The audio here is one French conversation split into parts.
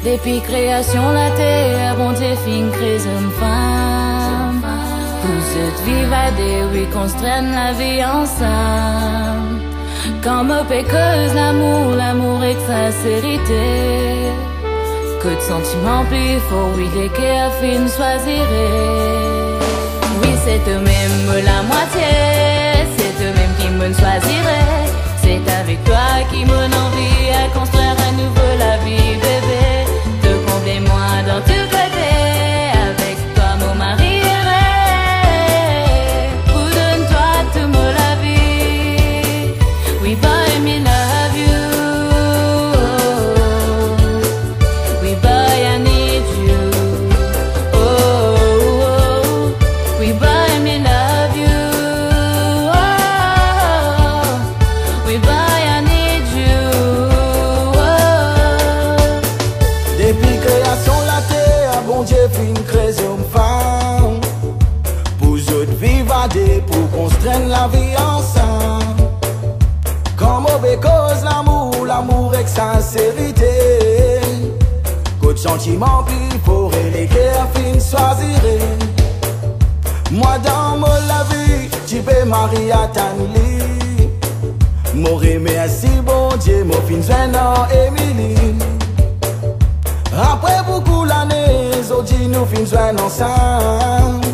Depuis création la terre, bon Dieu fin crée une femme. Pour cette vivade, oui, construire la vie ensemble. Quand me péqueuse l'amour et sincérité. Que de sentiments plus forts, oui, les cœurs fin choisirait. Oui, c'est eux-mêmes la moitié, c'est eux-mêmes qui me choisiraient. C'est avec toi qui me envie à construire à nouveau la vie, bébé. Te combler moi dans tout côté, avec toi mon marierai. Pour donne-toi tout mon la vie. We boy, me love you. We boy, I need you. Oh, oh, oh. We boy, me love you. We boy, I need you. Depuis création la terre, bon Dieu fin crée une femme. Pour autres vivader, pour construire la vie ensemble. Comme mauvais cause l'amour avec sincérité. Qu'au sentiment plus fort et les cœurs fin choisirait. Moi dans mon la vie, tu peux marier à Tanli. M'aurais merci bon Dieu, mon fin Zenon Emily. Après beaucoup d'années, Zodi nous fin joindre ensemble.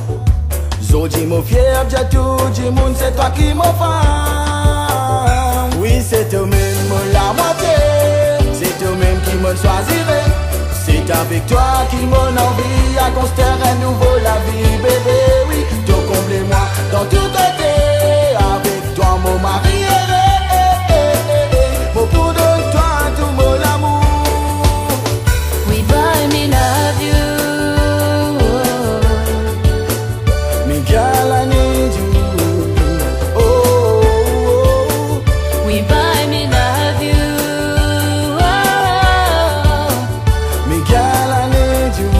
Zodi mon fier, j'ai tout du monde, c'est toi qui m'en femme. Oui, c'est toi-même la moitié, c'est toi-même qui me choisirait. C'est avec toi qui m'en envie à construire à nouveau la vie, bébé. Oui, te combler moi dans tout côté, avec toi mon mari. Pour de toi tout mon amour. We boy, me love you. Me girl, I need you. Oh, oh, oh. We boy, me love you. Me girl, I need you.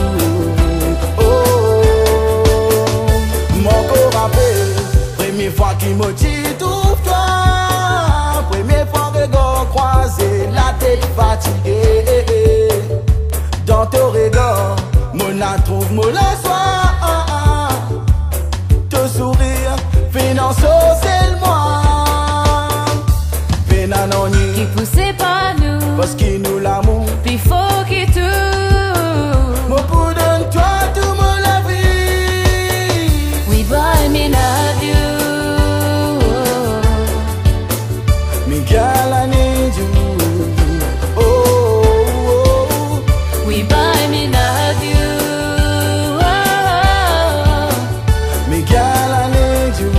Oh, mon corps rappelle, première fois qu'il me dit trouve-toi. Première fois regard croisé, la tête fatiguée. Dans ton regard, mon la trouve, mon la soie. Te sourire, finance c'est moi. Pénanoni, Qui poussait pas nous, parce qu'il nous l'amour. puis faut qu'il tout. Mon pour donne-toi tout mon la vie. We boy, me love you. Me girl, I need you. Oh, oh, oh. We boy, me love you. Me girl, I need you.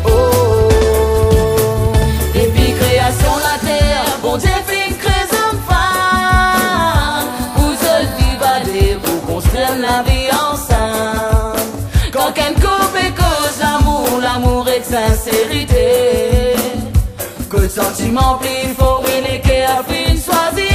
Oh, Depuis création la terre, bon Dieu fin crée une femme. Vous seul vivader, vous construire la vie ensemble. Quand qu'un couple et cause l'amour et sincérité. Que de sentiments plus forts et les cœurs fin choisir.